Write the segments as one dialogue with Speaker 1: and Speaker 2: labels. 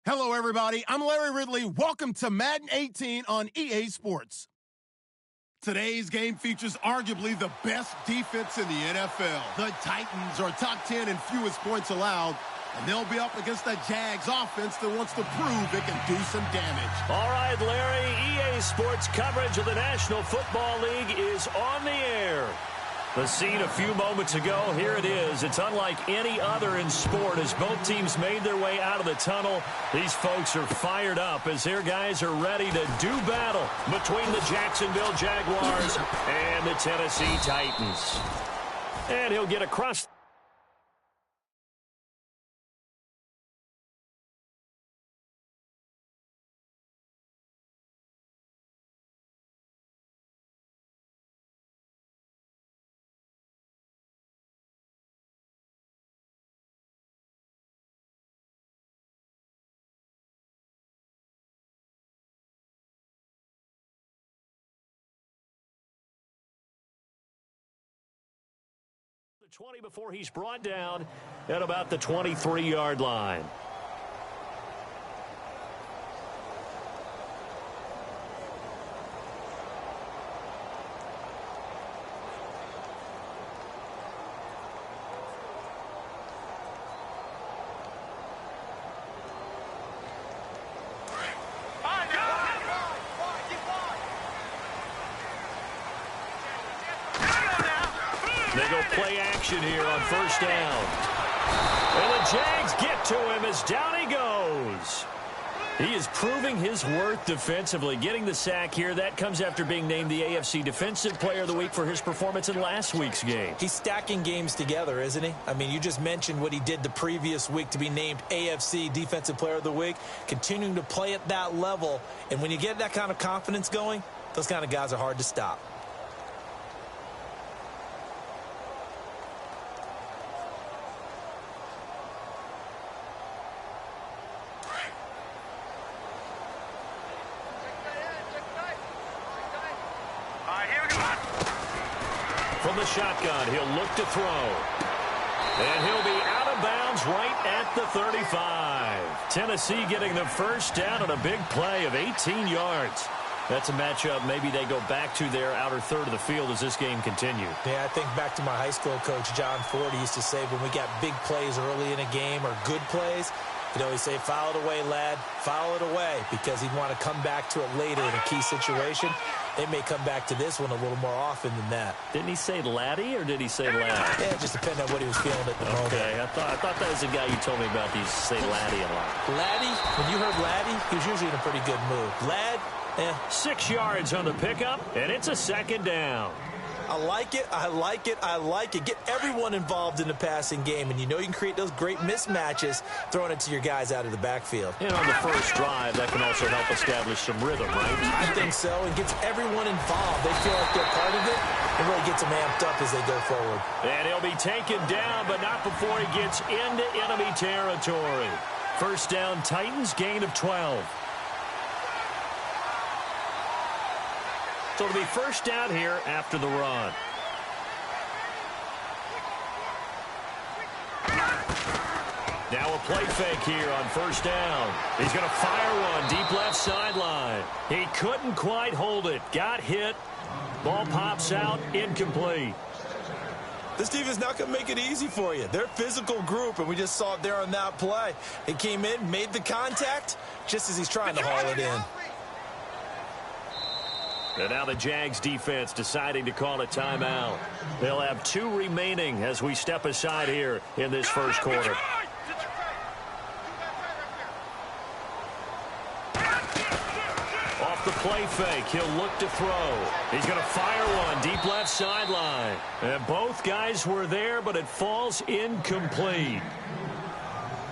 Speaker 1: Hello, everybody. I'm Larry Ridley. Welcome to Madden 18 on EA Sports. Today's game features arguably the best defense in the NFL. The Titans are top 10 in fewest points allowed, and they'll be up against the Jags offense that wants to prove it can do some damage.
Speaker 2: All right, Larry, EA Sports coverage of the National Football League is on the air. The scene a few moments ago, here it is. It's unlike any other in sport as both teams made their way out of the tunnel. These folks are fired up as their guys are ready to do battle between the Jacksonville Jaguars and the Tennessee Titans. And he'll get across. The 20 before he's brought down at about the 23-yard line. They go play action here on first down. And the Jags get to him as down he goes. He is proving his worth defensively. Getting the sack here, that comes after being named the AFC Defensive Player of the Week for his performance in last week's game.
Speaker 3: He's stacking games together, isn't he? I mean, you just mentioned what he did the previous week to be named AFC Defensive Player of the Week, continuing to play at that level. And when you get that kind of confidence going, those kind of guys are hard to stop.
Speaker 2: From the shotgun, he'll look to throw. And he'll be out of bounds right at the 35. Tennessee getting the first down on a big play of 18 yards. That's a matchup maybe they go back to their outer third of the field as this game continues.
Speaker 3: Yeah, I think back to my high school coach, John Ford. He used to say when we got big plays early in a game or good plays, he'd always say, foul it away, lad, foul it away, because he'd want to come back to it later in a key situation. They may come back to this one a little more often than that.
Speaker 2: Didn't he say laddie or did he say lad?
Speaker 3: Yeah, it just depended on what he was feeling at the moment.
Speaker 2: Okay, I thought that was the guy you told me about. He used to say laddie a lot.
Speaker 3: Laddie, when you heard laddie, he was usually in a pretty good mood. Lad,
Speaker 2: 6 yards on the pickup, and it's a second down.
Speaker 3: I like it, I like it, I like it. Get everyone involved in the passing game, and you know you can create those great mismatches throwing it to your guys out of the backfield.
Speaker 2: And on the first drive, that can also help establish some rhythm, right?
Speaker 3: I think so. It gets everyone involved. They feel like they're part of it. It really gets them amped up as they go forward.
Speaker 2: And he'll be taken down, but not before he gets into enemy territory. First down, Titans, gain of 12. So it'll be first down here after the run. Now a play fake here on first down. He's going to fire one deep left sideline. He couldn't quite hold it. Got hit. Ball pops out. Incomplete.
Speaker 3: This team is not going to make it easy for you. They're a physical group, and we just saw it there on that play. They came in, made the contact, just as he's trying to haul it in.
Speaker 2: And now the Jags defense deciding to call a timeout. They'll have 2 remaining as we step aside here in this first quarter. Off the play fake, he'll look to throw. He's going to fire one deep left sideline. And both guys were there, but it falls incomplete.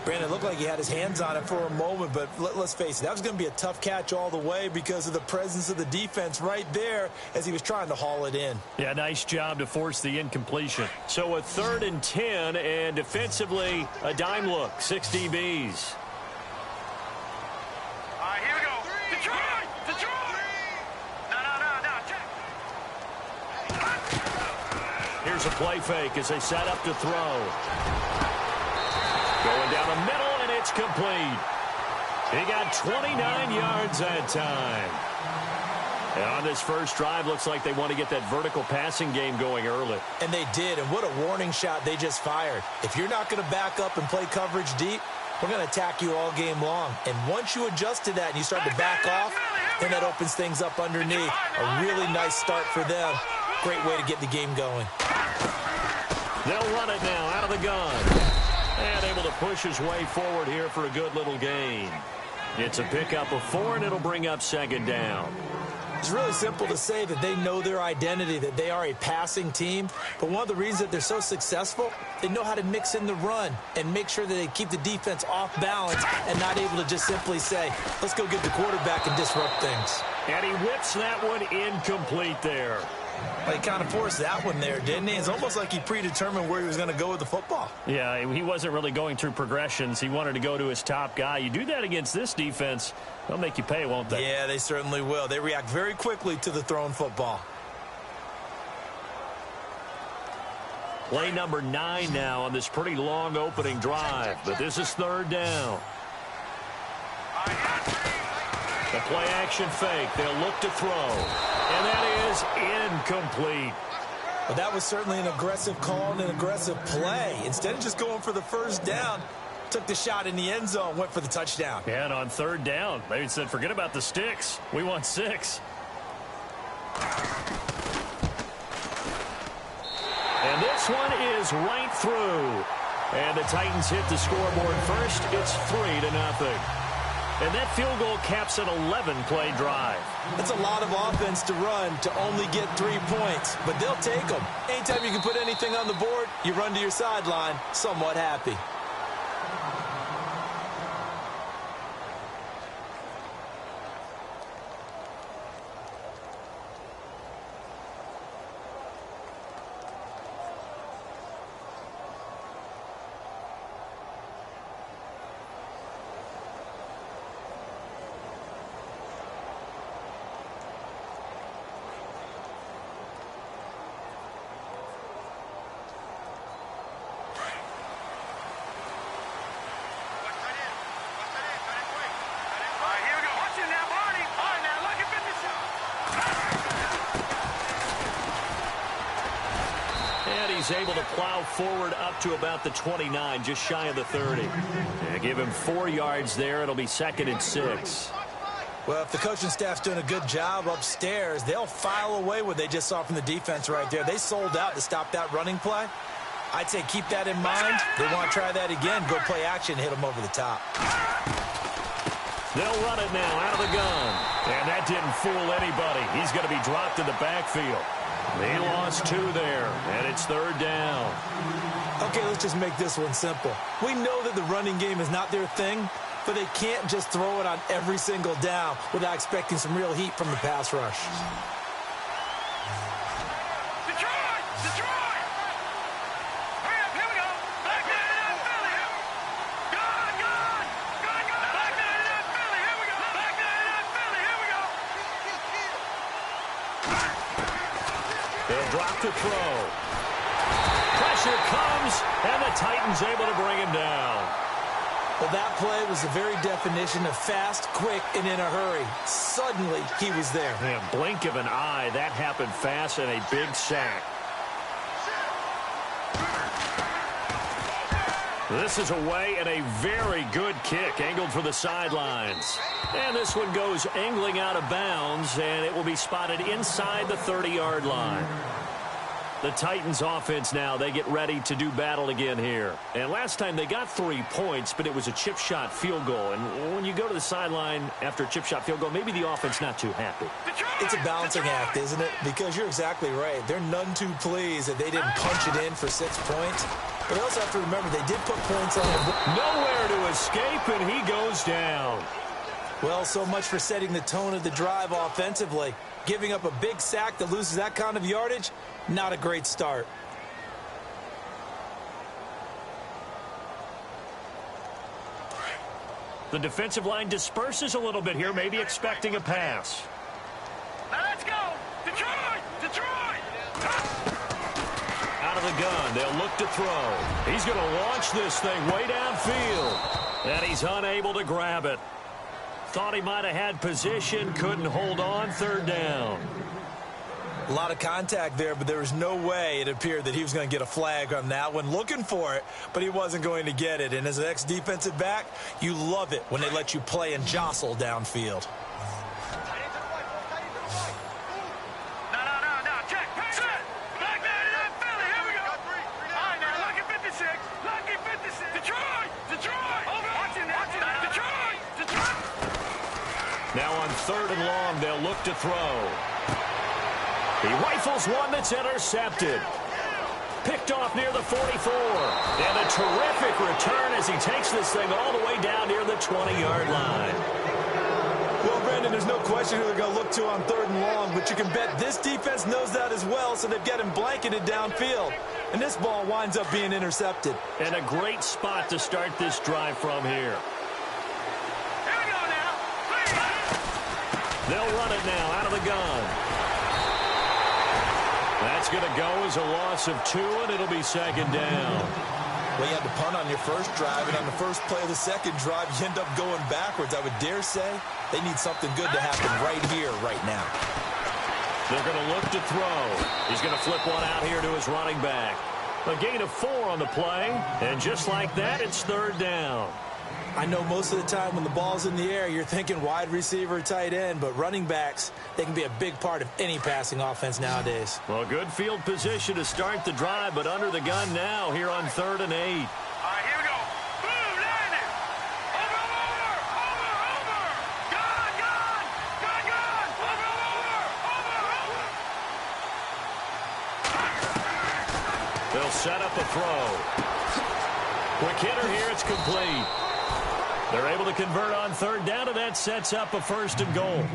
Speaker 3: Brandon, it looked like he had his hands on it for a moment, but let's face it, that was going to be a tough catch all the way because of the presence of the defense right there as he was trying to haul it in.
Speaker 2: Yeah, nice job to force the incompletion. So a 3rd and 10, and defensively, a dime look, 6 DBs.
Speaker 4: All right, here we go. Detroit! Detroit! No.
Speaker 2: Here's a play fake as they set up to throw. Going down the middle, and it's complete. He got 29 yards that time. And on this first drive, looks like they want to get that vertical passing game going early.
Speaker 3: And they did, and what a warning shot they just fired. If you're not going to back up and play coverage deep, we're going to attack you all game long. And once you adjust to that and you start to back off, then that opens things up underneath. A really nice start for them. Great way to get the game going.
Speaker 2: They'll run it now out of the gun. And able to push his way forward here for a good little gain. It's a pickup of 4, and it'll bring up second down.
Speaker 3: It's really simple to say that they know their identity, that they are a passing team. But one of the reasons that they're so successful, they know how to mix in the run and make sure that they keep the defense off balance and not able to just simply say, let's go get the quarterback and disrupt things.
Speaker 2: And he whips that one incomplete there.
Speaker 3: Well, he kind of forced that one there, didn't he? It's almost like he predetermined where he was going to go with the football.
Speaker 2: Yeah, he wasn't really going through progressions. He wanted to go to his top guy. You do that against this defense, they'll make you pay, won't they?
Speaker 3: Yeah, they certainly will. They react very quickly to the thrown football.
Speaker 2: Play number 9 now on this pretty long opening drive, but this is third down. The play action fake. They'll look to throw. And that is incomplete.
Speaker 3: Well, that was certainly an aggressive call and an aggressive play. Instead of just going for the first down, took the shot in the end zone, went for the touchdown.
Speaker 2: Yeah, and on third down, they said, forget about the sticks. We want 6. And this one is right through. And the Titans hit the scoreboard first. It's 3-0. And that field goal caps an 11-play drive.
Speaker 3: That's a lot of offense to run to only get 3 points, but they'll take them. Anytime you can put anything on the board, you run to your sideline somewhat happy.
Speaker 2: He's able to plow forward up to about the 29, just shy of the 30. Yeah, give him 4 yards there. It'll be 2nd and 6.
Speaker 3: Well, if the coaching staff's doing a good job upstairs, they'll file away what they just saw from the defense right there. They sold out to stop that running play. I'd say keep that in mind. They want to try that again. Go play action, hit them over the top.
Speaker 2: They'll run it now out of the gun. And that didn't fool anybody. He's going to be dropped in the backfield. They lost 2 there, and it's third down.
Speaker 3: Okay, let's just make this one simple. We know that the running game is not their thing, but they can't just throw it on every single down without expecting some real heat from the pass rush.
Speaker 4: Detroit! Detroit! Hurry up, here we go! Back there in Philly! Gone, gone! Gone, gone! Back there in Philly! Here we go! Back there in Philly! Here we go!
Speaker 2: They'll drop to throw. Pressure comes, and the Titans able to bring him down.
Speaker 3: Well, that play was the very definition of fast, quick, and in a hurry. Suddenly, he was there.
Speaker 2: Man, blink of an eye, that happened fast, and a big sack. This is away, and a very good kick, angled for the sidelines. And this one goes angling out of bounds, and it will be spotted inside the 30-yard line. The Titans offense now, they get ready to do battle again here. And last time they got 3 points, but it was a chip shot field goal. And when you go to the sideline after a chip shot field goal, maybe the offense not too happy.
Speaker 3: It's a balancing act, isn't it? Because you're exactly right. They're none too pleased that they didn't punch it in for 6 points. But they also have to remember they did put points on the board.
Speaker 2: Nowhere to escape, and he goes down.
Speaker 3: Well, so much for setting the tone of the drive offensively. Giving up a big sack that loses that kind of yardage, not a great start.
Speaker 2: The defensive line disperses a little bit here, maybe expecting a pass.
Speaker 4: Now let's go! Detroit! Detroit!
Speaker 2: Out of the gun, they'll look to throw. He's going to launch this thing way downfield. And he's unable to grab it. Thought he might have had position, couldn't hold on, third down.
Speaker 3: A lot of contact there, but there was no way it appeared that he was going to get a flag on that one. Looking for it, but he wasn't going to get it. And as an ex-defensive back, you love it when they let you play and jostle downfield.
Speaker 4: No, check, set, back there in that Philly, here we go. All right, now, lucky 56, lucky 56. Detroit, over, watching that, Detroit.
Speaker 2: Now on third and long, they'll look to throw. He rifles one that's intercepted. Picked off near the 44. And a terrific return as he takes this thing all the way down near the 20-yard line.
Speaker 3: Well, Brandon, there's no question who they're going to look to on third and long, but you can bet this defense knows that as well, so they've got him blanketed downfield. And this ball winds up being intercepted.
Speaker 2: And a great spot to start this drive from here.
Speaker 4: Here we go now.
Speaker 2: They'll run it now out of the gun. That's going to go as a loss of 2, and it'll be second down.
Speaker 3: Well, you had to punt on your first drive, and on the first play of the second drive, you end up going backwards. I would dare say they need something good to happen right here, right now.
Speaker 2: They're going to look to throw. He's going to flip one out here to his running back. A gain of 4 on the play, and just like that, it's third down.
Speaker 3: I know most of the time when the ball's in the air, you're thinking wide receiver, tight end, but running backs, they can be a big part of any passing offense nowadays.
Speaker 2: Well, good field position to start the drive, but under the gun now here on 3rd and 8.
Speaker 4: All right, here we go. Boom, landing. Over. Gone. Over.
Speaker 2: They'll set up a throw. Quick hitter here, it's complete. They're able to convert on third down, and that sets up a 1st and goal.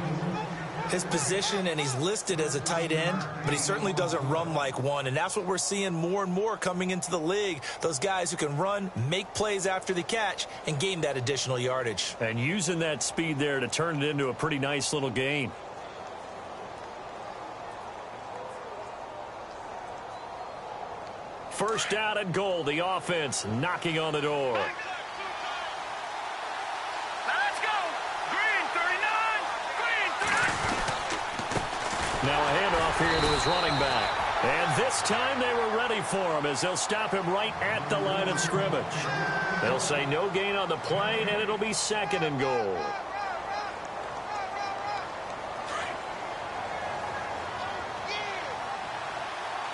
Speaker 3: His position, and he's listed as a tight end, but he certainly doesn't run like one, and that's what we're seeing more and more coming into the league. Those guys who can run, make plays after the catch, and gain that additional yardage.
Speaker 2: And using that speed there to turn it into a pretty nice little gain. First down and goal, the offense knocking on the door. Now a handoff here to his running back. And this time they were ready for him as they'll stop him right at the line of scrimmage. They'll say no gain on the play, and it'll be 2nd and goal.
Speaker 4: All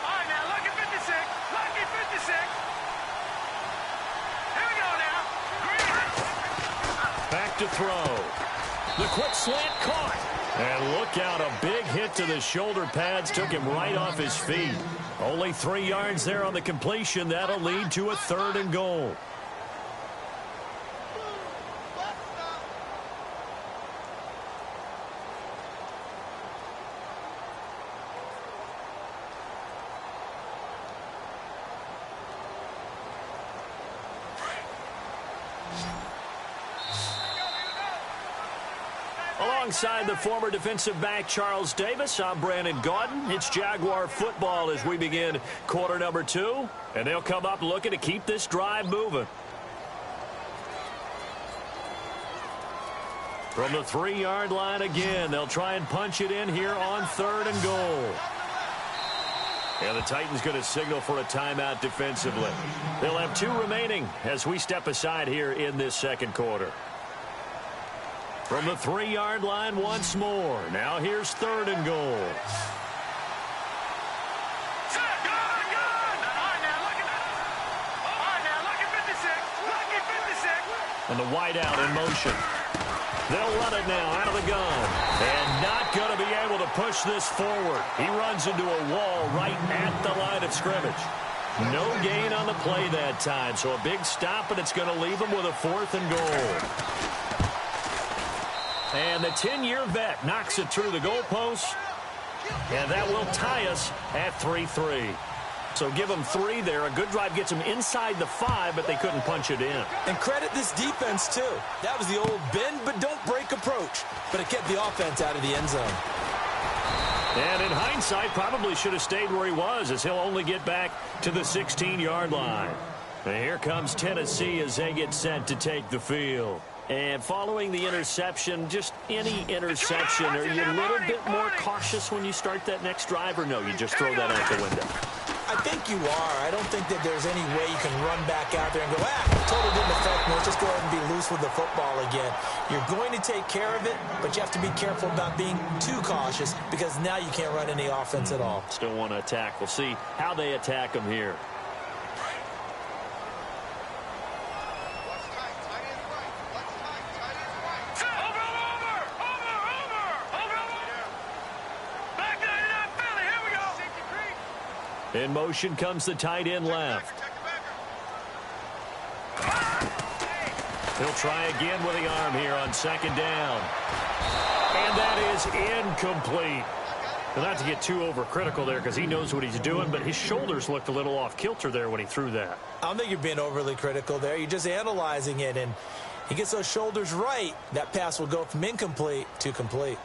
Speaker 4: right, now, lucky 56. Lucky 56. Here we go now.
Speaker 2: Back to throw. The quick slant caught. And look out, a big hit to the shoulder pads took him right off his feet. Only 3 yards there on the completion. That'll lead to a 3rd and goal. Alongside the former defensive back Charles Davis, I'm Brandon Gaudin. It's Jaguar football as we begin quarter number 2. And they'll come up looking to keep this drive moving. From the 3-yard line again, they'll try and punch it in here on 3rd and goal. And the Titans going to signal for a timeout defensively. They'll have 2 remaining as we step aside here in this second quarter. From the 3-yard line once more. Now here's 3rd and goal.
Speaker 4: All right, now, lucky 56. Lucky 56.
Speaker 2: And the wideout in motion. They'll run it now out of the gun. And not going to be able to push this forward. He runs into a wall right at the line of scrimmage. No gain on the play that time. So a big stop, and it's going to leave him with a 4th and goal. And the 10-year vet knocks it through the goalpost. And that will tie us at 3-3. So give them 3 there. A good drive gets them inside the 5, but they couldn't punch it in.
Speaker 3: And credit this defense, too. That was the old bend but don't break approach. But it kept the offense out of the end zone.
Speaker 2: And in hindsight, probably should have stayed where he was, as he'll only get back to the 16-yard line. And here comes Tennessee as they get set to take the field. And following the interception, just any interception, are you a little bit more cautious when you start that next drive, or no, you just throw that out the window?
Speaker 3: I think you are. I don't think that there's any way you can run back out there and go, totally didn't affect me. Let's just go ahead and be loose with the football again. You're going to take care of it, but you have to be careful about being too cautious because now you can't run any offense at all.
Speaker 2: Still want to attack. We'll see how they attack them here. In motion comes the tight end left. He'll try again with the arm here on second down. And that is incomplete. Well, not to get too overcritical there because he knows what he's doing, but his shoulders looked a little off kilter there when he threw that.
Speaker 3: I don't think you're being overly critical there. You're just analyzing it, and he gets those shoulders right. That pass will go from incomplete to complete.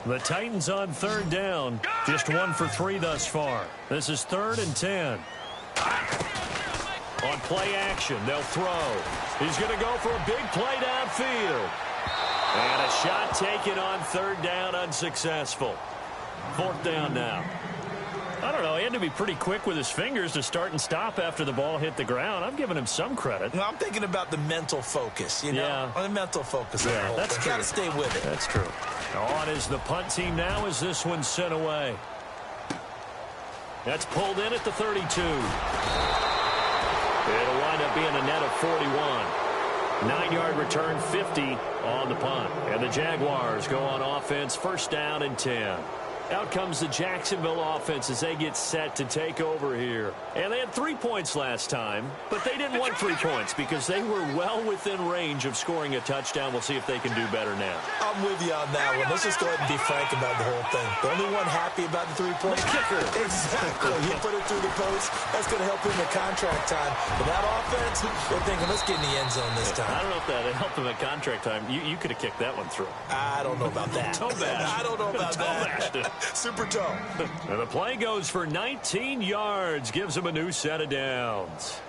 Speaker 2: The Titans on third down. Just 1 for 3 thus far. This is 3rd and 10. On play action, they'll throw. He's going to go for a big play downfield. And a shot taken on 3rd down, unsuccessful. 4th down now. I don't know. He had to be pretty quick with his fingers to start and stop after the ball hit the ground. I'm giving him some credit.
Speaker 3: No, I'm thinking about the mental focus, you know?
Speaker 2: Yeah.
Speaker 3: On the mental focus.
Speaker 2: Yeah, that's true.
Speaker 3: Got to stay with it.
Speaker 2: That's true. On is the punt team now as this one's sent away. That's pulled in at the 32. It'll wind up being a net of 41. 9-yard return, 50 on the punt. And the Jaguars go on offense, 1st down and 10. Out comes the Jacksonville offense as they get set to take over here. And they had 3 points last time, but they didn't want 3 points because they were well within range of scoring a touchdown. We'll see if they can do better now.
Speaker 3: I'm with you on that one. Let's just go ahead and be frank about the whole thing. The only one happy about the 3-point
Speaker 2: kicker.
Speaker 3: Exactly. He put it through the post. That's going to help him in contract time. But that offense, they're thinking, let's get in the end zone this time.
Speaker 2: I don't know if that helped him at contract time. You could have kicked that one through.
Speaker 3: I don't know about that.
Speaker 2: Toe bash.
Speaker 3: I don't know about that. Super toe.
Speaker 2: And the play goes for 19 yards. Gives him a new set of downs.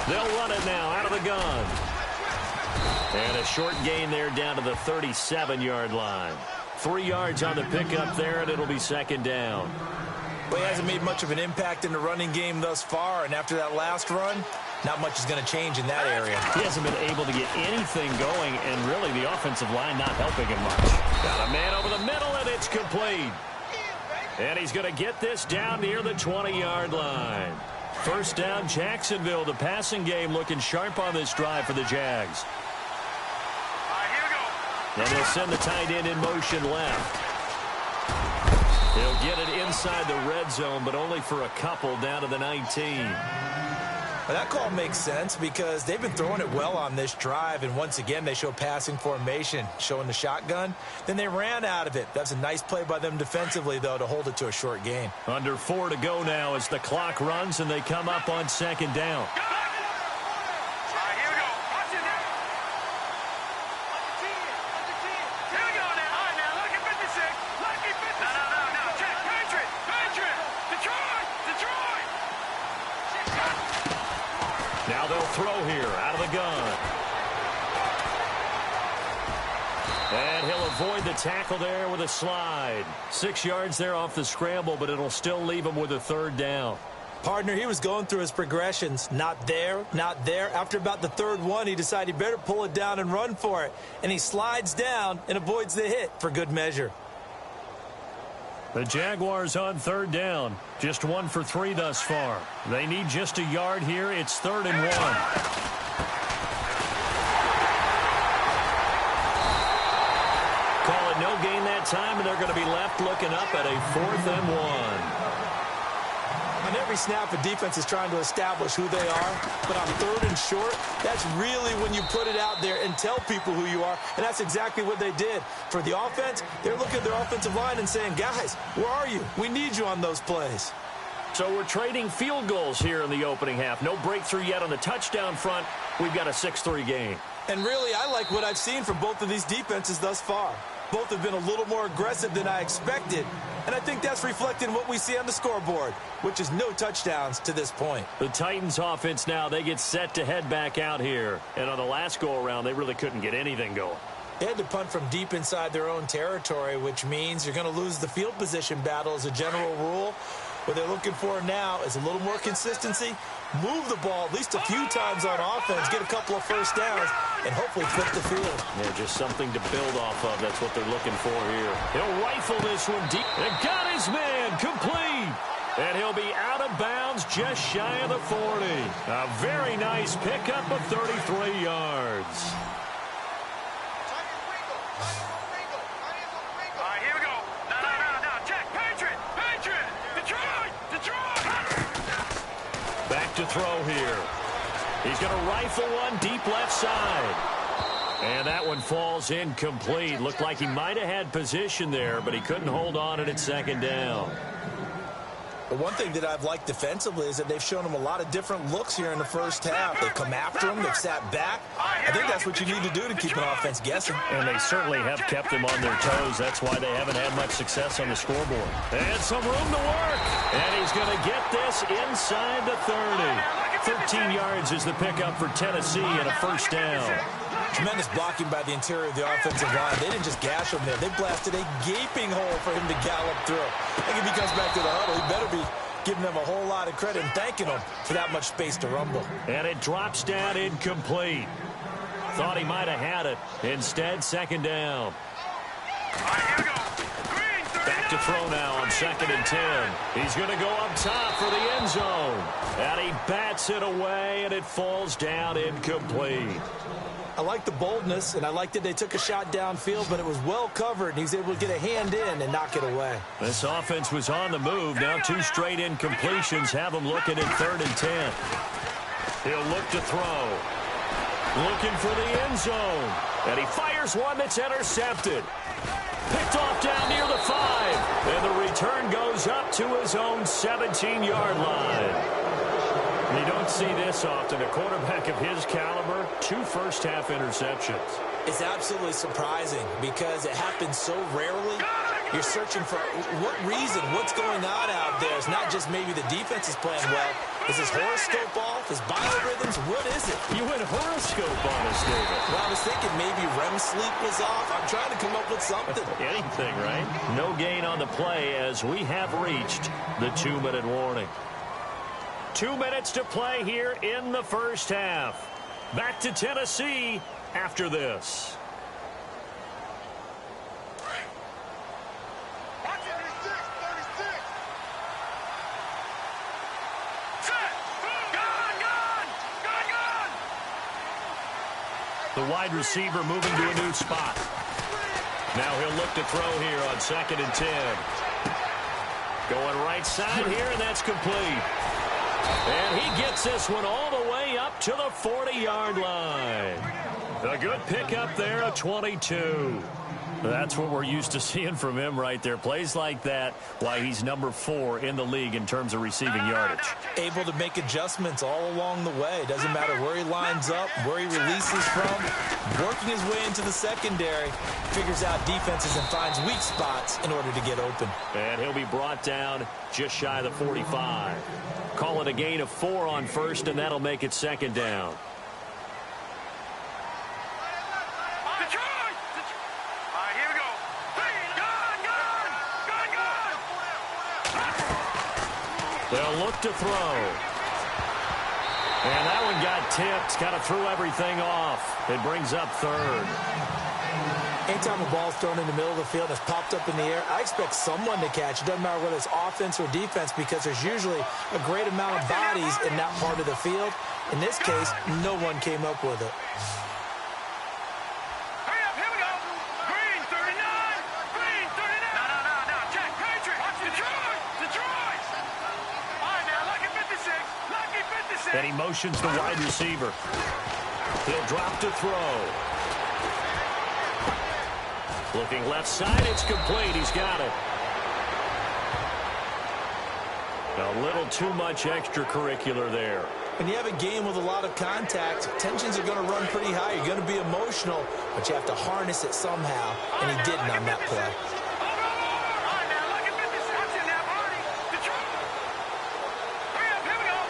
Speaker 2: They'll run it now out of the gun. And a short gain there down to the 37-yard line. 3 yards on the pickup there, and it'll be 2nd down.
Speaker 3: Well, he hasn't made much of an impact in the running game thus far, and after that last run, not much is going to change in that area.
Speaker 2: He hasn't been able to get anything going, and really the offensive line not helping him much. Got a man over the middle, and it's complete. And he's going to get this down near the 20-yard line. 1st down, Jacksonville. The passing game looking sharp on this drive for the Jags.
Speaker 4: All right, here we go.
Speaker 2: And they'll send the tight end in motion left. He'll get it inside the red zone, but only for a couple down to the 19.
Speaker 3: Well, that call makes sense because they've been throwing it well on this drive, and once again they show passing formation, showing the shotgun. Then they ran out of it. That's a nice play by them defensively, though, to hold it to a short gain.
Speaker 2: Under 4 to go now as the clock runs, and they come up on 2nd down.
Speaker 4: All right, here we go. Watch it now. Here we go now. All right, now, lucky 56. Lucky 56. No. Check. Patriot. Detroit.
Speaker 2: Now they'll throw here out of the gun. And he'll avoid the tackle there with a slide. 6 yards there off the scramble, but it'll still leave him with a 3rd down.
Speaker 3: Partner, he was going through his progressions. Not there, not there. After about the 3rd one, he decided he better pull it down and run for it. And he slides down and avoids the hit for good measure.
Speaker 2: The Jaguars on third down. Just 1 for 3 thus far. They need just a yard here. It's 3rd and 1. Call it no gain that time, and they're going to be left looking up at a 4th and 1.
Speaker 3: On every snap, a defense is trying to establish who they are, but on 3rd and short, that's really when you put it out there and tell people who you are, and that's exactly what they did. For the offense, they're looking at their offensive line and saying, guys, where are you? We need you on those plays.
Speaker 2: So we're trading field goals here in the opening half. No breakthrough yet on the touchdown front. We've got a 6-3 game.
Speaker 3: And really, I like what I've seen from both of these defenses thus far. Both have been a little more aggressive than I expected, and I think that's reflected in what we see on the scoreboard, which is no touchdowns to this point.
Speaker 2: The Titans offense now, they get set to head back out here. And on the last go-around, they really couldn't get anything going.
Speaker 3: They had to punt from deep inside their own territory, which means you're going to lose the field position battle as a general rule. What they're looking for now is a little more consistency, move the ball at least a few times on offense, get a couple of first downs, and hopefully flip the field.
Speaker 2: Yeah, just something to build off of. That's what they're looking for here. He'll rifle this one deep. And got his man complete. And he'll be out of bounds just shy of the 40. A very nice pickup of 33 yards. Back to throw here. He's going to rifle one deep left side. And that one falls incomplete. Looked like he might have had position there, but he couldn't hold on at 2nd down.
Speaker 3: The one thing that I've liked defensively is that they've shown him a lot of different looks here in the first half. They've come after him. They've sat back. I think that's what you need to do to keep an offense guessing.
Speaker 2: And they certainly have kept them on their toes. That's why they haven't had much success on the scoreboard. And some room to work. And he's going to get this inside the 30. 13 yards is the pickup for Tennessee and a first down.
Speaker 3: Tremendous blocking by the interior of the offensive line. They didn't just gash him there. They blasted a gaping hole for him to gallop through. I think if he comes back to the huddle, he better be giving them a whole lot of credit and thanking them for that much space to rumble.
Speaker 2: And it drops down incomplete. Thought he might have had it. Instead, 2nd down. Back to throw now on 2nd and 10. He's going to go up top for the end zone. And he bats it away, and it falls down incomplete.
Speaker 3: I like the boldness, and I like that they took a shot downfield, but it was well covered, and he was able to get a hand in and knock it away.
Speaker 2: This offense was on the move. Now 2 straight incompletions have him looking at 3rd and 10. He'll look to throw. Looking for the end zone. And he fires one that's intercepted. Picked off down near the 5. And the return goes up to his own 17-yard line. And you don't see this often. A quarterback of his caliber, 2 first-half interceptions.
Speaker 3: It's absolutely surprising because it happens so rarely. You're searching for what reason, what's going on out there. It's not just maybe the defense is playing well. Is his horoscope off? His biorhythms? What is it?
Speaker 2: You went horoscope on us, David.
Speaker 3: Well, I was thinking maybe REM sleep was off. I'm trying to come up with something.
Speaker 2: Anything, right? No gain on the play as we have reached the 2-minute warning. 2 minutes to play here in the first half. Back to Tennessee after this. The wide receiver moving to a new spot. Now he'll look to throw here on 2nd and 10. Going right side here, and that's complete. And he gets this one all the way up to the 40-yard line. A good pickup there, a 22. That's what we're used to seeing from him right there. Plays like that, why he's number 4 in the league in terms of receiving yardage.
Speaker 3: Able to make adjustments all along the way. Doesn't matter where he lines up, where he releases from. Working his way into the secondary. Figures out defenses and finds weak spots in order to get open.
Speaker 2: And he'll be brought down just shy of the 45. Call it a gain of 4 on first, and that'll make it 2nd down. They'll look to throw. And that one got tipped. Kind of threw everything off. It brings up 3rd.
Speaker 3: Anytime a ball's thrown in the middle of the field and it's popped up in the air, I expect someone to catch. It doesn't matter whether it's offense or defense because there's usually a great amount of bodies in that part of the field. In this case, no one came up with it.
Speaker 4: Hurry up, here we go. Green 39. Green 39. No. Check. Patriot. Detroit. All right, now, Lucky 56. Lucky 56.
Speaker 2: And he motions the wide receiver. He'll drop to throw. Looking left side, it's complete. He's got it. A little too much extracurricular there.
Speaker 3: When you have a game with a lot of contact, tensions are going to run pretty high. You're going to be emotional, but you have to harness it somehow, and he didn't on that play.
Speaker 4: All right, now, Lucky 56. Watch it now, Barney. Detroit. Hurry up, here we go.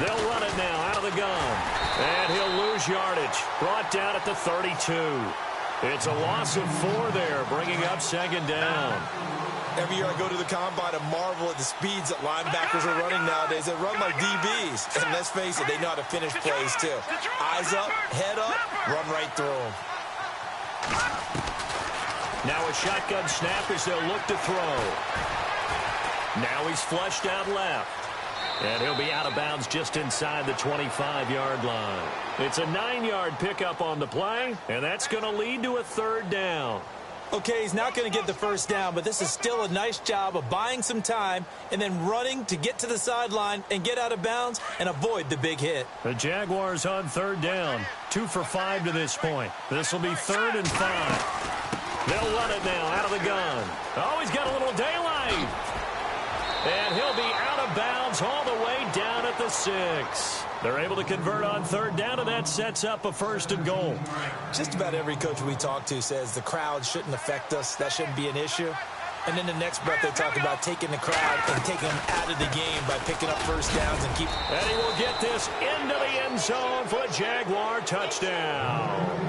Speaker 2: They'll run it now out of the gun. And he'll lose yardage. Brought down at the 32. It's a loss of 4 there, bringing up second down.
Speaker 3: Every year I go to the combine and marvel at the speeds that linebackers are running nowadays. They run like DBs. And let's face it, they know how to finish plays too. Eyes up, head up, run right through them.
Speaker 2: Now a shotgun snap as they'll look to throw. Now he's flushed out left. And he'll be out of bounds just inside the 25-yard line. It's a 9-yard pickup on the play, and that's going to lead to a third down.
Speaker 3: Okay, he's not going to get the first down, but this is still a nice job of buying some time and then running to get to the sideline and get out of bounds and avoid the big hit.
Speaker 2: The Jaguars on third down. 2 for 5 to this point. This will be 3rd and 5. They'll run it now out of the gun. Oh, he's got a little daylight. And he'll be out of bounds all the way down at the 6. They're able to convert on third down, and that sets up a 1st and goal.
Speaker 3: Just about every coach we talk to says the crowd shouldn't affect us. That shouldn't be an issue. And then the next breath they talk about taking the crowd and taking them out of the game by picking up first downs and keep.
Speaker 2: And he will get this into the end zone for a Jaguar touchdown.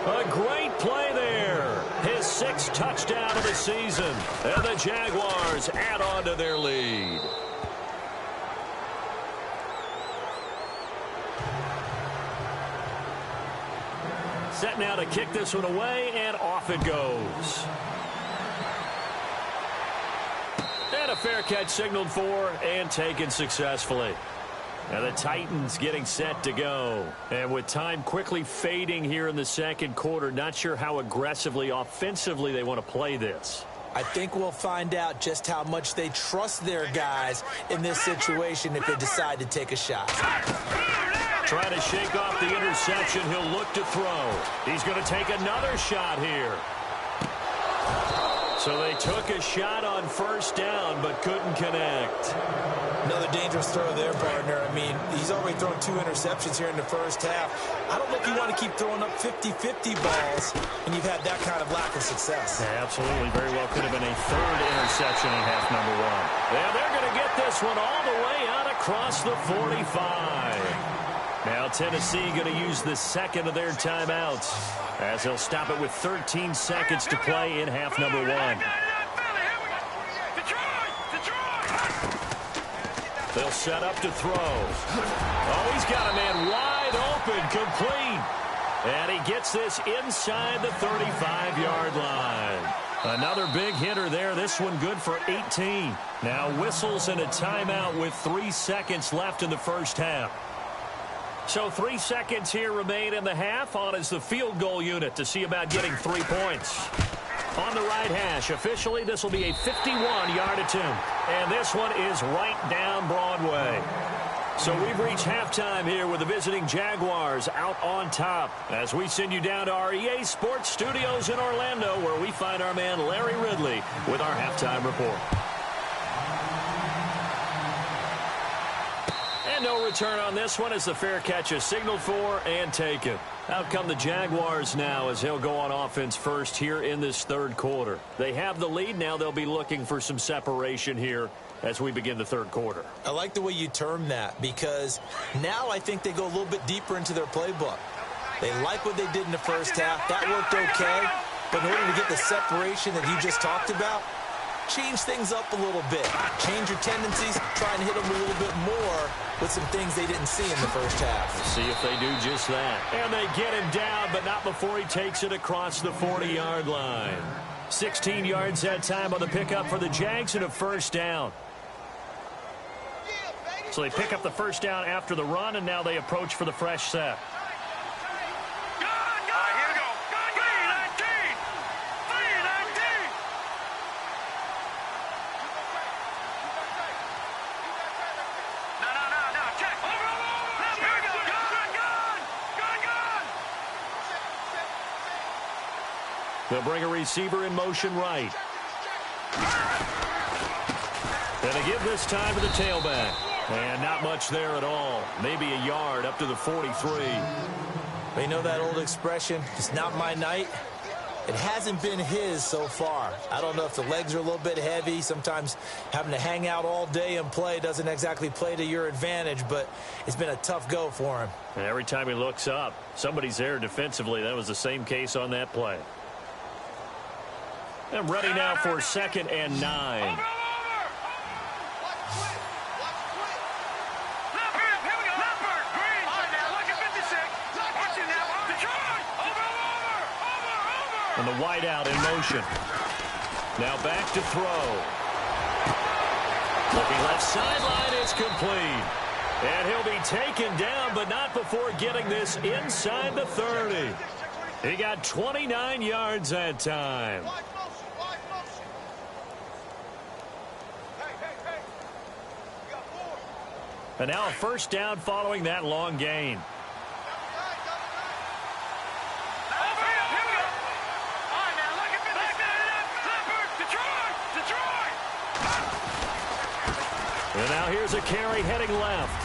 Speaker 2: A great play there. His 6th touchdown of the season. And the Jaguars add on to their lead. Set now to kick this one away, and off it goes. And a fair catch signaled for and taken successfully. And the Titans getting set to go. And with time quickly fading here in the second quarter, not sure how aggressively, offensively they want to play this.
Speaker 3: I think we'll find out just how much they trust their guys in this situation if they decide to take a shot.
Speaker 2: Trying to shake off the interception. He'll look to throw. He's going to take another shot here. So they took a shot on first down but couldn't connect.
Speaker 3: Another dangerous throw there, partner. I mean, he's already thrown 2 interceptions here in the first half. I don't know if you want to keep throwing up 50-50 balls when you've had that kind of lack of success.
Speaker 2: Yeah, absolutely. Very well could have been a 3rd interception in half number 1. And they're going to get this one all the way out across the 45. Now Tennessee going to use the 2nd of their timeouts as they'll stop it with 13 seconds to play in half number 1. They'll set up to throw. Oh, he's got a man wide open, complete. And he gets this inside the 35-yard line. Another big hitter there. This one good for 18. Now whistles and a timeout with 3 seconds left in the first half. So 3 seconds here remain in the half. On is the field goal unit to see about getting 3 points. On the right hash, officially this will be a 51-yard attempt. And this one is right down Broadway. So we've reached halftime here with the visiting Jaguars out on top as we send you down to our EA Sports Studios in Orlando where we find our man Larry Ridley with our halftime report. And no return on this one as the fair catch is signaled for and taken. Out come the Jaguars now as they'll go on offense first here in this third quarter. They have the lead. Now they'll be looking for some separation here as we begin the third quarter.
Speaker 3: I like the way you term that because now I think they go a little bit deeper into their playbook. They like what they did in the first half. That worked okay. But in order to get the separation that you just talked about, change things up a little bit. Change your tendencies, try and hit them a little bit more with some things they didn't see in the first half.
Speaker 2: We'll see if they do just that. And they get him down, but not before he takes it across the 40-yard line. 16 yards that time on the pickup for the Jags and a first down. So they pick up the first down after the run, and now they approach for the fresh set. They'll bring a receiver in motion right. And they give this time to the tailback. And not much there at all. Maybe a yard up to the 43.
Speaker 3: You know that old expression, it's not my night? It hasn't been his so far. I don't know if the legs are a little bit heavy. Sometimes having to hang out all day and play doesn't exactly play to your advantage, but it's been a tough go for him.
Speaker 2: And every time he looks up, somebody's there defensively. That was the same case on that play. And ready now for 2nd and 9. And the wideout in motion. Now back to throw. Looking left sideline, it's complete. And he'll be taken down, but not before getting this inside the 30. He got 29 yards that time. And now a first down following that long gain. And now here's a carry heading left.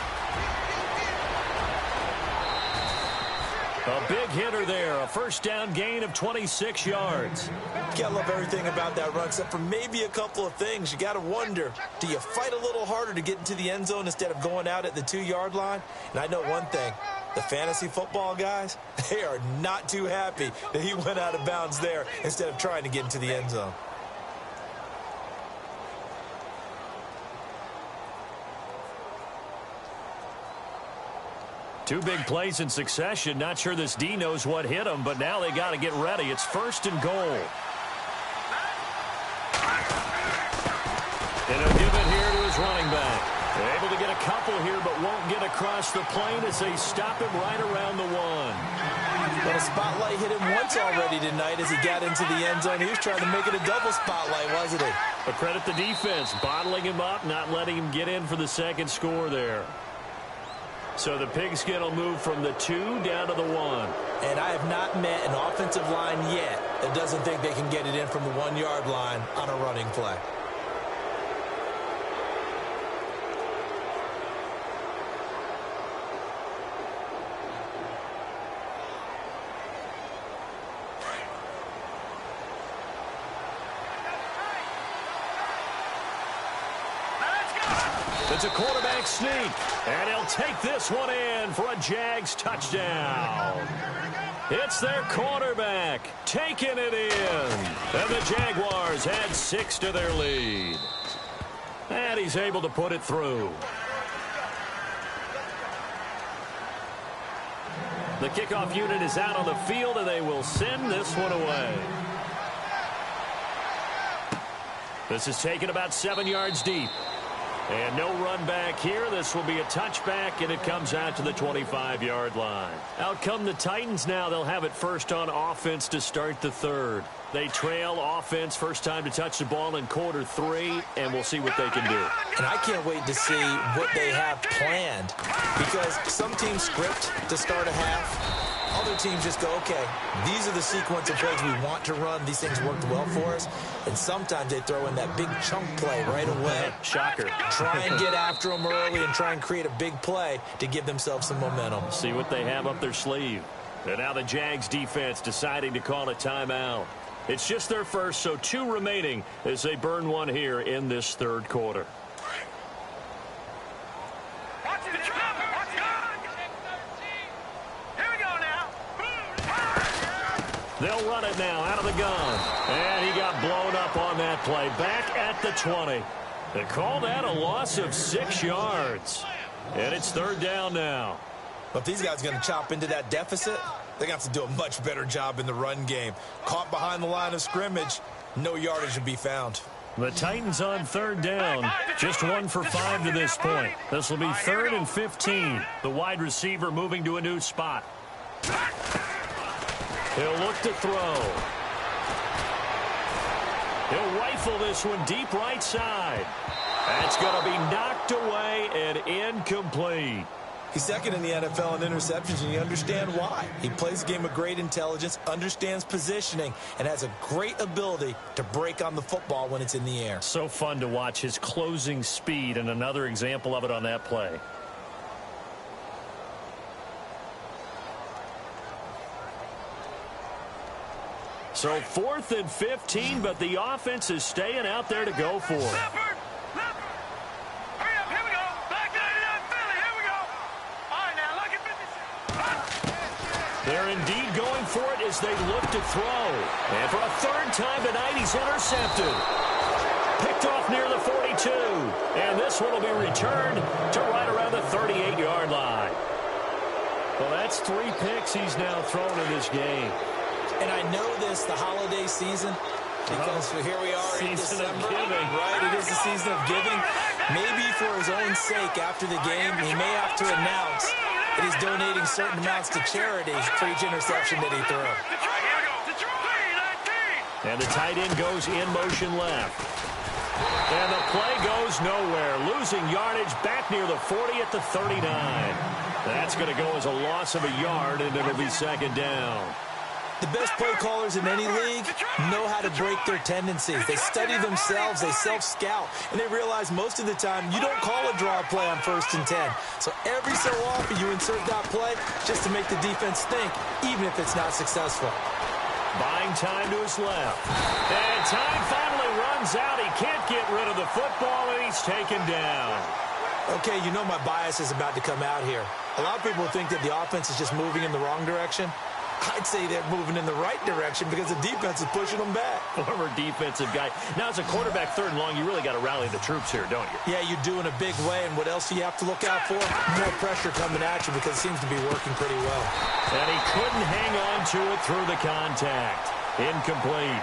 Speaker 2: A big hitter there. A first down gain of 26 yards.
Speaker 3: You gotta love everything about that run, except for maybe a couple of things. You gotta wonder, do you fight a little harder to get into the end zone instead of going out at the 2-yard line? And I know one thing, the fantasy football guys, they are not too happy that he went out of bounds there instead of trying to get into the end zone.
Speaker 2: Two big plays in succession. Not sure this D knows what hit him, but now they got to get ready. It's 1st and goal. And he'll give it here to his running back. They're able to get a couple here, but won't get across the plane as they stop him right around the 1.
Speaker 3: Well, the spotlight hit him once already tonight as he got into the end zone. He was trying to make it a double spotlight, wasn't he?
Speaker 2: But credit the defense, bottling him up, not letting him get in for the second score there. So the Pigskin will move from the 2 down to the 1.
Speaker 3: And I have not met an offensive line yet that doesn't think they can get it in from the 1-yard line on a running play.
Speaker 2: It's a quarterback sneak, and he'll take this one in for a Jags touchdown. It's their quarterback taking it in, and the Jaguars add 6 to their lead. And he's able to put it through. The kickoff unit is out on the field, and they will send this one away. This is taken about 7 yards deep. And no run back here. This will be a touchback, and it comes out to the 25-yard line. Out come the Titans now. They'll have it first on offense to start the 3rd. They trail offense, first time to touch the ball in quarter 3, and we'll see what they can do.
Speaker 3: And I can't wait to see what they have planned, because some teams script to start a half. Other teams just go, okay, these are the sequence of plays we want to run. These things worked well for us. And sometimes they throw in that big chunk play right away.
Speaker 2: Shocker.
Speaker 3: Try and get after them early and try and create a big play to give themselves some momentum.
Speaker 2: See what they have up their sleeve. And now the Jags defense deciding to call a timeout. It's just their first, so 2 remaining as they burn one here in this 3rd quarter. They'll run it now out of the gun. And he got blown up on that play. Back at the 20. They call that a loss of 6 yards. And it's 3rd down now.
Speaker 3: But if these guys are going to chop into that deficit, they're going to have to do a much better job in the run game. Caught behind the line of scrimmage, no yardage to be found.
Speaker 2: The Titans on 3rd down. Just 1 for 5 to this point. This will be 3rd and 15. The wide receiver moving to a new spot. He'll look to throw. He'll rifle this one deep right side. That's going to be knocked away and incomplete.
Speaker 3: He's second in the NFL in interceptions, and you understand why. He plays a game of great intelligence, understands positioning, and has a great ability to break on the football when it's in the air.
Speaker 2: So fun to watch his closing speed, and another example of it on that play. So 4th and 15, but the offense is staying out there to go for it. They're indeed going for it as they look to throw. And for a 3rd time tonight, he's intercepted. Picked off near the 42. And this one will be returned to right around the 38-yard line. Well, that's 3 picks he's now thrown in this game.
Speaker 3: And I know this, the holiday season, because here we are in December. Right, it is the season of giving. Maybe for his own sake, after the game, he may have to announce that he's donating certain amounts to charity for each interception that he threw.
Speaker 2: And the tight end goes in motion left. And the play goes nowhere. Losing yardage back near the 40 at the 39. That's going to go as a loss of a yard, and it'll be 2nd down.
Speaker 3: The best play callers in any league know how to break their tendencies. They study themselves, they self-scout, and they realize most of the time you don't call a draw play on 1st and 10. So every so often you insert that play just to make the defense think, even if it's not successful.
Speaker 2: Buying time to his left. And time finally runs out. He can't get rid of the football, and he's taken down.
Speaker 3: Okay, you know my bias is about to come out here. A lot of people think that the offense is just moving in the wrong direction. I'd say they're moving in the right direction because the defense is pushing them back.
Speaker 2: Former defensive guy. Now, as a quarterback 3rd and long, you really got to rally the troops here, don't you?
Speaker 3: Yeah, you do in a big way. And what else do you have to look out for? More pressure coming at you because it seems to be working pretty well.
Speaker 2: And he couldn't hang on to it through the contact. Incomplete.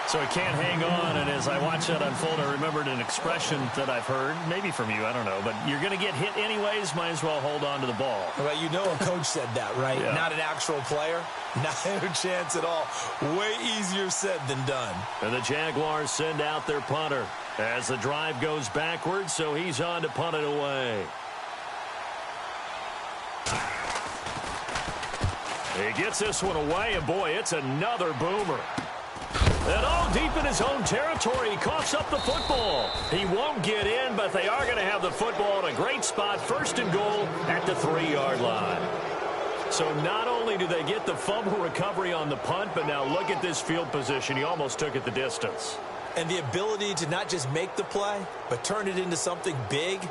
Speaker 2: So he can't hang on, and as I watch that unfold, I remembered an expression that I've heard, maybe from you, I don't know, but you're going to get hit anyways, might as well hold on to the ball.
Speaker 3: Well, you know a coach said that, right?
Speaker 2: Yeah.
Speaker 3: Not an actual player. Not a chance at all. Way easier said than done.
Speaker 2: And the Jaguars send out their punter as the drive goes backwards, so he's on to punt it away. He gets this one away, and boy, it's another boomer. And all deep in his own territory, he coughs up the football. He won't get in, but they are going to have the football in a great spot, 1st and goal at the 3-yard line. So not only do they get the fumble recovery on the punt, but now look at this field position. He almost took it the distance.
Speaker 3: And the ability to not just make the play, but turn it into something big,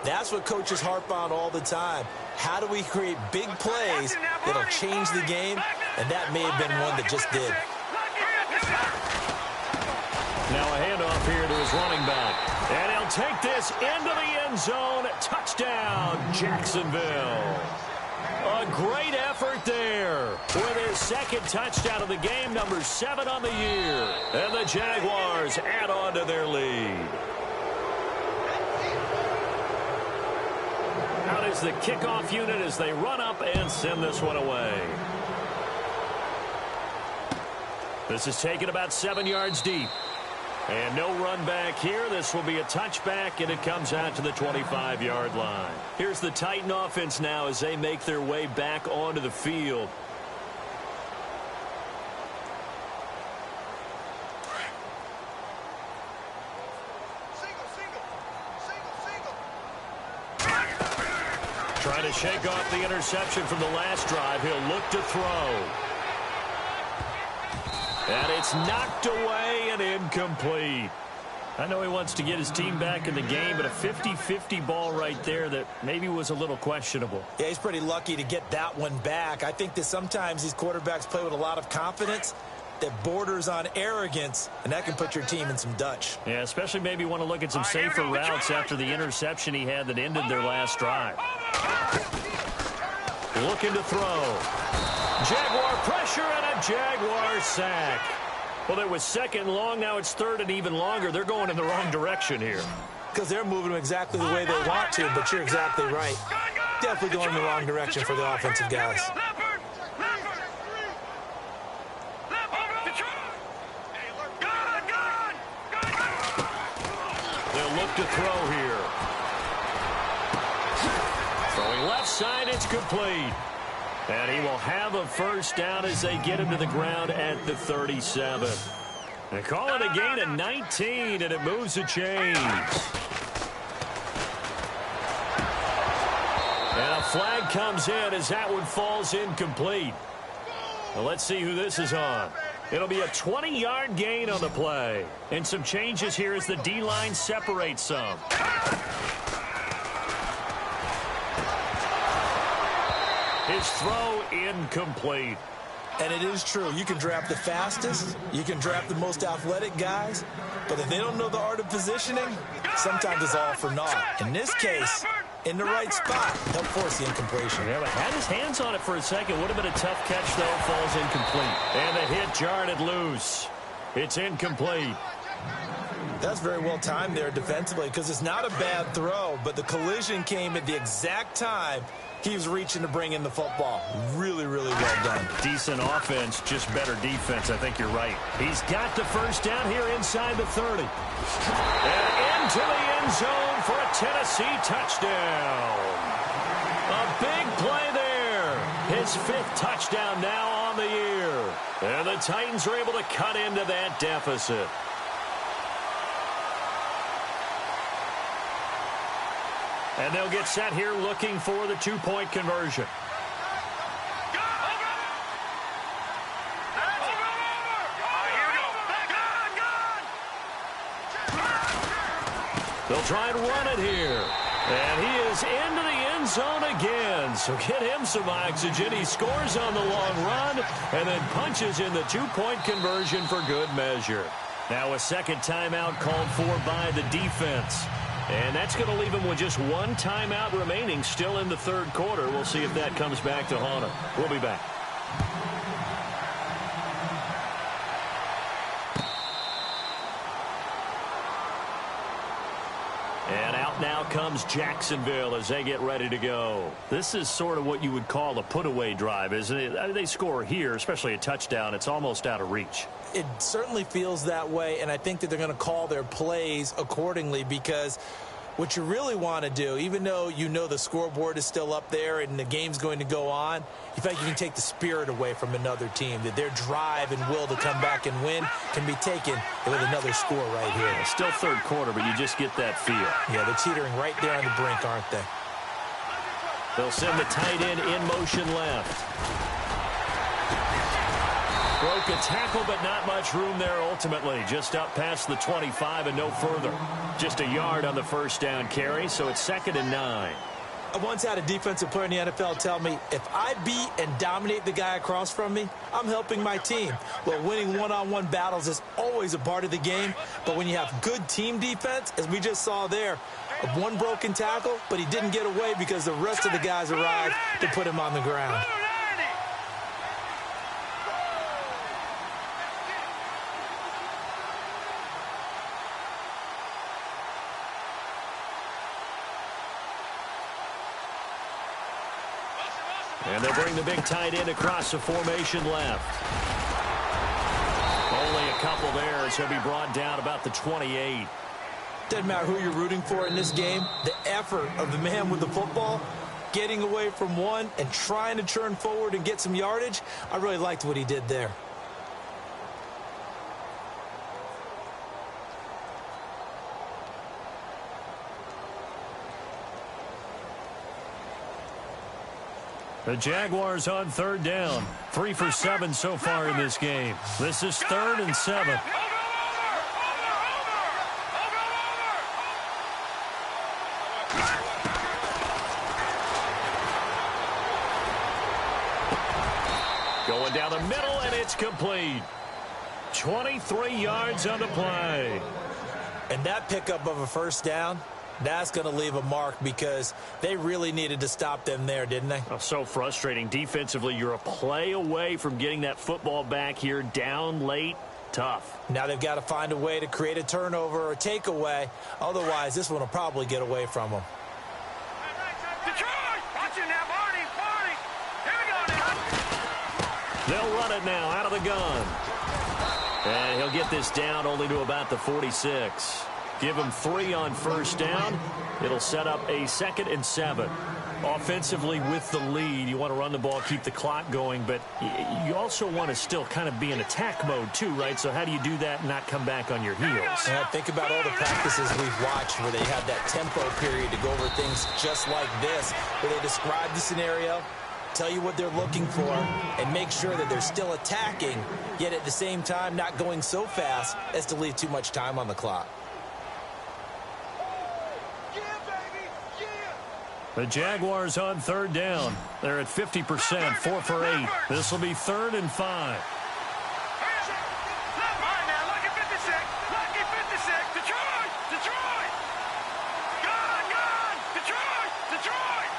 Speaker 3: that's what coaches harp on all the time. How do we create big plays that'll change the game? And that may have been one that just did.
Speaker 2: Now a handoff here to his running back. And he'll take this into the end zone. Touchdown, Jacksonville. A great effort there with his 2nd touchdown of the game, number 7 on the year. And the Jaguars add on to their lead. Out is the kickoff unit as they run up and send this one away. This is taken about 7 yards deep. And no run back here. This will be a touchback, and it comes out to the 25-yard line. Here's the Titan offense now as they make their way back onto the field. Trying to shake off the interception from the last drive. He'll look to throw. And it's knocked away and incomplete. I know he wants to get his team back in the game, but a 50-50 ball right there that maybe was a little questionable.
Speaker 3: Yeah, he's pretty lucky to get that one back. I think that sometimes these quarterbacks play with a lot of confidence that borders on arrogance, and that can put your team in some Dutch.
Speaker 2: Yeah, especially maybe want to look at some safer routes after the interception he had that ended their last drive. Looking to throw. Jaguar pressure and a Jaguar sack. Well, it was second and long. Now it's third and even longer. They're going in the wrong direction here.
Speaker 3: Because they're moving them exactly the way they want to, but you're exactly right. Definitely going in the wrong direction for the offensive guys.
Speaker 2: They'll look to throw here. Throwing left side, it's complete. And he will have a first down as they get him to the ground at the 37. They call it a gain of 19, and it moves the chains. And a flag comes in as that one falls incomplete. Well, let's see who this is on. It'll be a 20-yard gain on the play. And some changes here as the D-line separates some. His throw incomplete.
Speaker 3: And it is true. You can draft the fastest. You can draft the most athletic guys. But if they don't know the art of positioning, sometimes it's all for naught. In this case, in the right spot, they'll force the incompletion.
Speaker 2: Yeah, but had his hands on it for a second. Would have been a tough catch, though. Falls incomplete. And the hit jarred it loose. It's incomplete.
Speaker 3: That's very well timed there defensively because it's not a bad throw, but the collision came at the exact time he was reaching to bring in the football. Really, really well done.
Speaker 2: Decent offense, just better defense. I think you're right. He's got the first down here inside the 30. And into the end zone for a Tennessee touchdown. A big play there. His 5th touchdown now on the year. And the Titans are able to cut into that deficit. And they'll get set here looking for the 2-point conversion. They'll try and run it here. And he is into the end zone again. So get him some oxygen. He scores on the long run and then punches in the 2-point conversion for good measure. Now a second timeout called for by the defense. And that's going to leave him with just one timeout remaining still in the third quarter. We'll see if that comes back to haunt him. We'll be back. And out now comes Jacksonville as they get ready to go. This is sort of what you would call a put-away drive, isn't it? I mean, they score here, especially a touchdown. It's almost out of reach.
Speaker 3: It certainly feels that way, and I think that they're going to call their plays accordingly because what you really want to do, even though you know the scoreboard is still up there and the game's going to go on, you think you can take the spirit away from another team, that their drive and will to come back and win can be taken with another score right here.
Speaker 2: It's still third quarter, but you just get that feel.
Speaker 3: Yeah, they're teetering right there on the brink, aren't they?
Speaker 2: They'll send the tight end in motion left. Broke a tackle, but not much room there ultimately. Just up past the 25 and no further. Just a yard on the first down carry, so it's 2nd and 9.
Speaker 3: I once had a defensive player in the NFL tell me, if I beat and dominate the guy across from me, I'm helping my team. Well, winning one-on-one battles is always a part of the game, but when you have good team defense, as we just saw there, one broken tackle, but he didn't get away because the rest of the guys arrived to put him on the ground.
Speaker 2: And they'll bring the big tight end across the formation left. Only a couple there, so he'll be brought down about the 28.
Speaker 3: Doesn't matter who you're rooting for in this game. The effort of the man with the football, getting away from one and trying to turn forward and get some yardage, I really liked what he did there.
Speaker 2: The Jaguars on third down. 3 for 7 so far in this game. This is 3rd and 7. down the middle, and it's complete. 23 yards on the play.
Speaker 3: And that pickup of a first down, that's going to leave a mark because they really needed to stop them there, didn't they?
Speaker 2: Oh, so frustrating. Defensively, you're a play away from getting that football back here down late. Tough.
Speaker 3: Now they've got to find a way to create a turnover or a takeaway. Otherwise, this one will probably get away from them.
Speaker 4: Detroit! Watch it now, Barney! Barney! Here we go now!
Speaker 2: They'll run it now out of the gun. And he'll get this down only to about the 46. Give him 3 on first down. It'll set up a 2nd and 7. Offensively with the lead, you want to run the ball, keep the clock going, but you also want to still kind of be in attack mode too, right? So how do you do that and not come back on your heels?
Speaker 3: Yeah, think about all the practices we've watched where they have that tempo period to go over things just like this, where they describe the scenario, tell you what they're looking for, and make sure that they're still attacking, yet at the same time not going so fast as to leave too much time on the clock.
Speaker 2: The Jaguars on 3rd down. They're at 50%, 4 for 8. This will be 3rd and 5.
Speaker 4: All right, now, lucky 56. Lucky 56. Detroit! Detroit! Gone! Gone! Detroit! Detroit!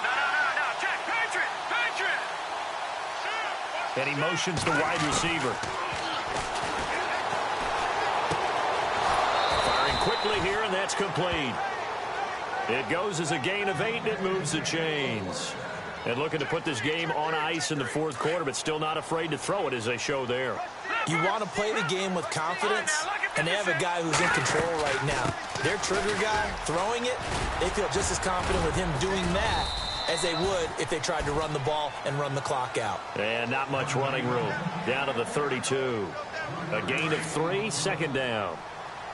Speaker 4: No. Jack, Patriot! Patriot!
Speaker 2: And he motions the wide receiver. Firing quickly here, and that's complete. It goes as a gain of 8, and it moves the chains. And looking to put this game on ice in the 4th quarter, but still not afraid to throw it as they show there.
Speaker 3: You want to play the game with confidence, and they have a guy who's in control right now. Their trigger guy, throwing it, they feel just as confident with him doing that as they would if they tried to run the ball and run the clock out.
Speaker 2: And not much running room. Down to the 32. A gain of 3, 2nd down.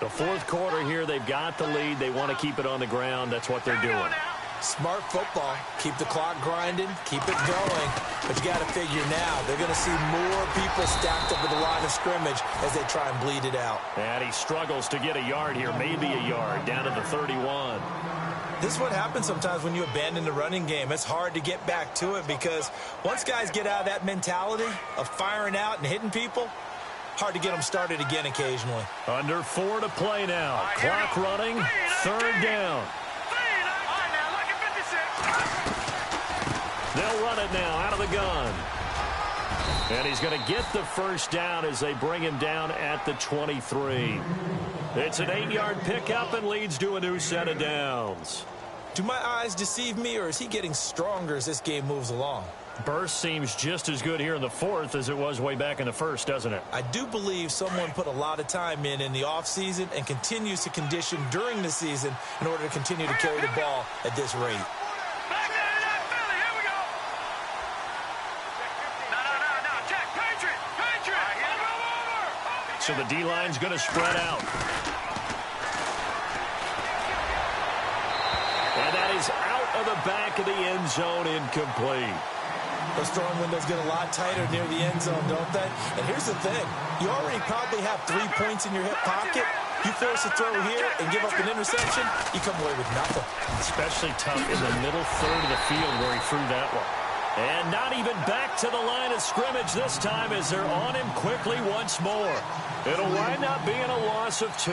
Speaker 2: The 4th quarter here, they've got the lead. They want to keep it on the ground. That's what they're doing.
Speaker 3: Smart football. Keep the clock grinding. Keep it going. But you got to figure now, they're going to see more people stacked up at the line of scrimmage as they try and bleed it out.
Speaker 2: And he struggles to get a yard here, maybe a yard, down to the 31.
Speaker 3: This is what happens sometimes when you abandon the running game. It's hard to get back to it because once guys get out of that mentality of firing out and hitting people, hard to get them started again occasionally.
Speaker 2: Under 4 to play now. Clock running. 3rd down. They'll run it now out of the gun. And he's going to get the first down as they bring him down at the 23. It's an 8-yard pickup and leads to a new set of downs.
Speaker 3: Do my eyes deceive me, or is he getting stronger as this game moves along?
Speaker 2: Burst seems just as good here in the 4th as it was way back in the 1st, doesn't it?
Speaker 3: I do believe someone put a lot of time in the offseason and continues to condition during the season in order to continue to carry the ball at this rate.
Speaker 4: Back there in that Philly. Here we go. No. Jack, Patriot. Over.
Speaker 2: So the D-line's going to spread out. And that is out of the back of the end zone, incomplete.
Speaker 3: Those throwing windows get a lot tighter near the end zone, don't they? And here's the thing. You already probably have 3 points in your hip pocket. You force a throw here and give up an interception, you come away with nothing.
Speaker 2: Especially tough in the middle third of the field where he threw that one. And not even back to the line of scrimmage this time as they're on him quickly once more. It'll wind up being a loss of 2.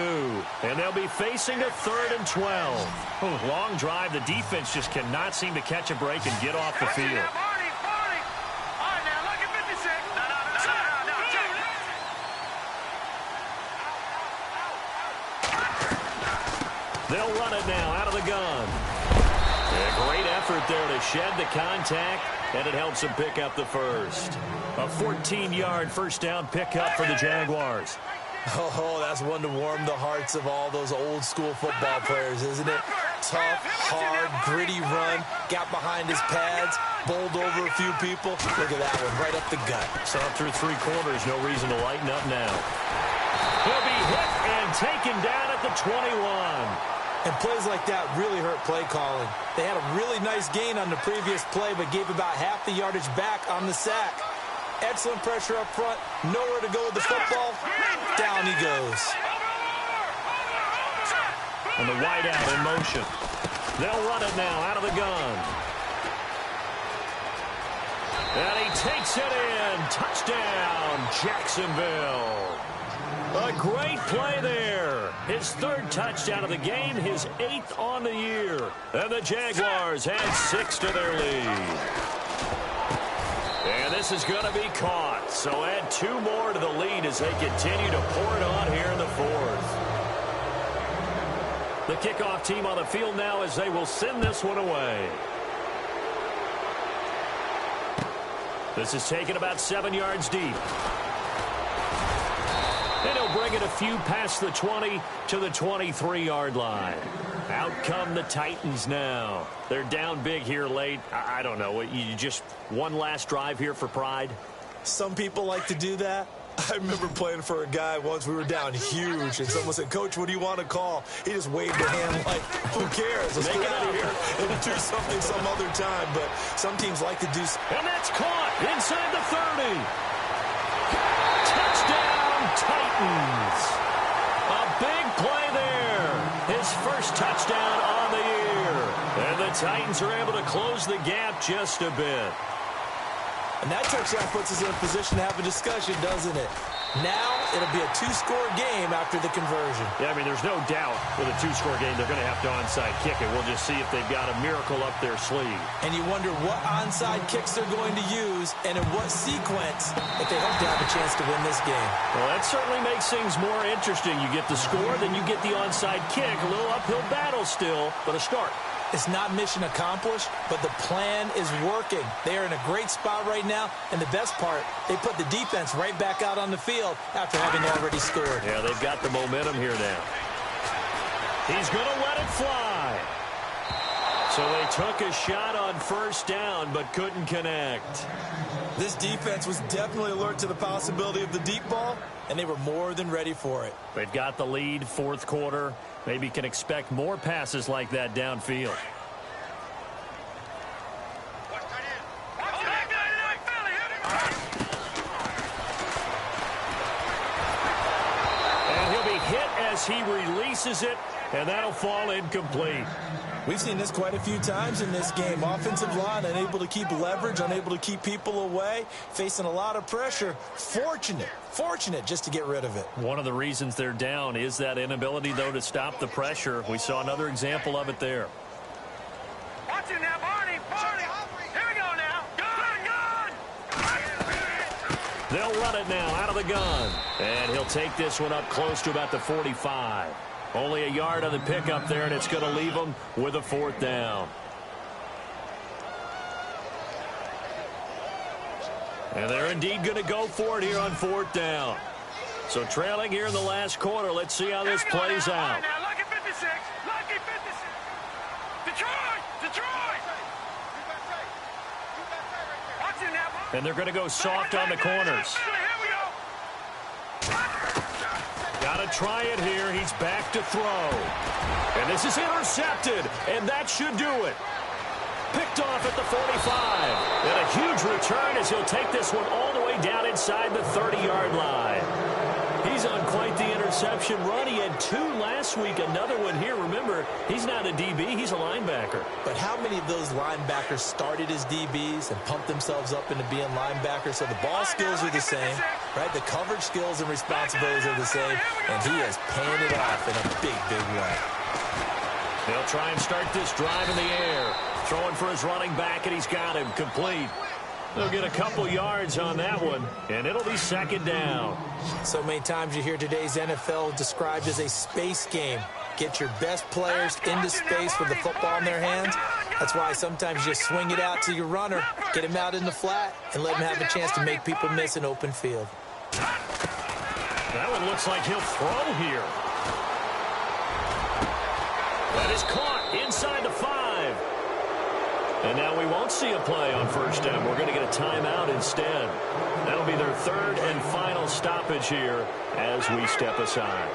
Speaker 2: And they'll be facing a 3rd and 12. Long drive. The defense just cannot seem to catch a break and get off the field. They'll run it now out of the gun. A great effort there to shed the contact, and it helps them pick up the first. A 14-yard first down pickup for the Jaguars.
Speaker 3: Oh, that's one to warm the hearts of all those old-school football players, isn't it? Tough, hard, gritty run, got behind his pads, bowled over a few people. Look at that one, right up the gut.
Speaker 2: So through 3 quarters, no reason to lighten up now. He'll be hit and taken down at the 21.
Speaker 3: And plays like that really hurt play calling. They had a really nice gain on the previous play, but gave about half the yardage back on the sack. Excellent pressure up front. Nowhere to go with the football. Down he goes.
Speaker 2: And the wide out in motion. They'll run it now out of the gun. And he takes it in. Touchdown, Jacksonville. A great play there. His third touchdown of the game, his 8th on the year. And the Jaguars add 6 to their lead. And this is going to be caught. So add 2 more to the lead as they continue to pour it on here in the 4th. The kickoff team on the field now as they will send this one away. This is taken about 7 yards deep. And he'll bring it a few past the 20 to the 23-yard line. Out come the Titans now. They're down big here late. I don't know. You just one last drive here for pride?
Speaker 3: Some people like to do that. I remember playing for a guy once. We were down huge, and someone said, "Coach, what do you want to call?" He just waved a hand like, who cares? Let's get out of here and do something some other time. But some teams like to do.
Speaker 2: And that's caught inside the 30. Touchdown, Titans. A big play there. His first touchdown on the year. And the Titans are able to close the gap just a bit.
Speaker 3: And that touchdown puts us in a position to have a discussion, doesn't it? Now it'll be a 2-score game after the conversion.
Speaker 2: Yeah, I mean, there's no doubt with a 2-score game they're going to have to onside kick it. We'll just see if they've got a miracle up their sleeve.
Speaker 3: And you wonder what onside kicks they're going to use and in what sequence if they hope to have a chance to win this game.
Speaker 2: Well, that certainly makes things more interesting. You get the score, then you get the onside kick. A little uphill battle still, but a start.
Speaker 3: It's not mission accomplished, but the plan is working. They are in a great spot right now, and the best part, they put the defense right back out on the field after having already scored.
Speaker 2: Yeah, they've got the momentum here now. He's going to let it fly. So they took a shot on first down, but couldn't connect.
Speaker 3: This defense was definitely alert to the possibility of the deep ball, and they were more than ready for it.
Speaker 2: They've got the lead, 4th quarter. Maybe can expect more passes like that downfield. And he'll be hit as he releases it, and that'll fall incomplete.
Speaker 3: We've seen this quite a few times in this game. Offensive line unable to keep leverage, unable to keep people away, facing a lot of pressure. Fortunate just to get rid of it.
Speaker 2: One of the reasons they're down is that inability, though, to stop the pressure. We saw another example of it there.
Speaker 4: Watch it now, Barney. Here we go now. Gun.
Speaker 2: They'll run it now out of the gun. And he'll take this one up close to about the 45. Only a yard on the pickup there, and it's going to leave them with a 4th down. And they're indeed going to go for it here on 4th down. So trailing here in the last quarter. Let's see how this plays out.
Speaker 4: Now, lucky 56. Lucky 56. Detroit. Watch it now.
Speaker 2: And they're going to go soft on the corners.
Speaker 4: Here we go.
Speaker 2: Got to try it here. He's back to throw. And this is intercepted. And that should do it. Picked off at the 45. And a huge return as he'll take this one all the way down inside the 30-yard line. He's on quite the interception run. He had 2 last week, another one here. Remember, he's not a DB, he's a linebacker.
Speaker 3: But how many of those linebackers started as DBs and pumped themselves up into being linebackers? So the ball skills are the same, right? The coverage skills and responsibilities are the same, and he is paying it off in a big way.
Speaker 2: They'll try and start this drive in the air. Throwing for his running back, and he's got him complete. They'll get a couple yards on that one, and it'll be 2nd down.
Speaker 3: So many times you hear today's NFL described as a space game. Get your best players into space with the football in their hands. That's why sometimes you just swing it out to your runner, get him out in the flat, and let him have a chance to make people miss an open field.
Speaker 2: That one looks like he'll throw here. That is caught inside the 5. And now we won't see a play on first down. We're going to get a timeout instead. That'll be their 3rd and final stoppage here as we step aside.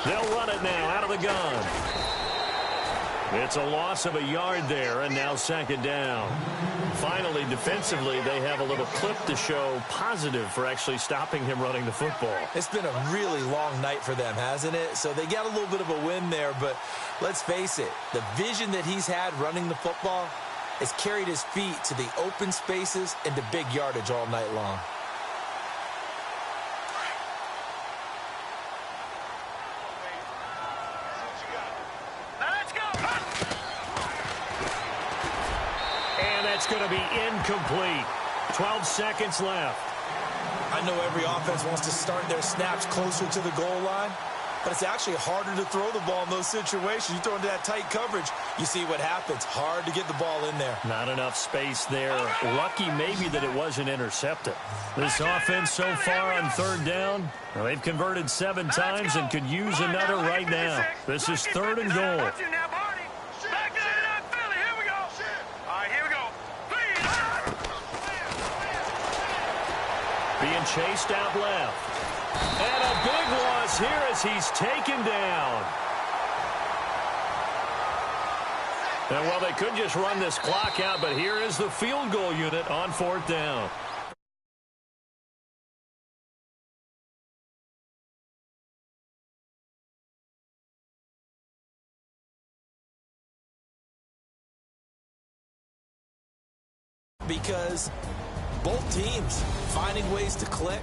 Speaker 2: They'll run it now out of the gun. It's a loss of a yard there, and now second down. Finally, defensively, they have a little clip to show positive for actually stopping him running the football.
Speaker 3: It's been a really long night for them, hasn't it? So they got a little bit of a win there, but let's face it, the vision that he's had running the football has carried his feet to the open spaces and to big yardage all night long.
Speaker 2: It's going to be incomplete. 12 seconds left.
Speaker 3: I know every offense wants to start their snaps closer to the goal line, but it's actually harder to throw the ball in those situations. You throw into that tight coverage, you see what happens. Hard to get the ball in there.
Speaker 2: Not enough space there. Lucky maybe that it wasn't intercepted. This offense so far on third down, well, they've converted 7 times and could use another right now. This is 3rd and goal. Being chased out left. And a big loss here as he's taken down. And well, they could just run this clock out, but here is the field goal unit on 4th down.
Speaker 3: Because both teams finding ways to click.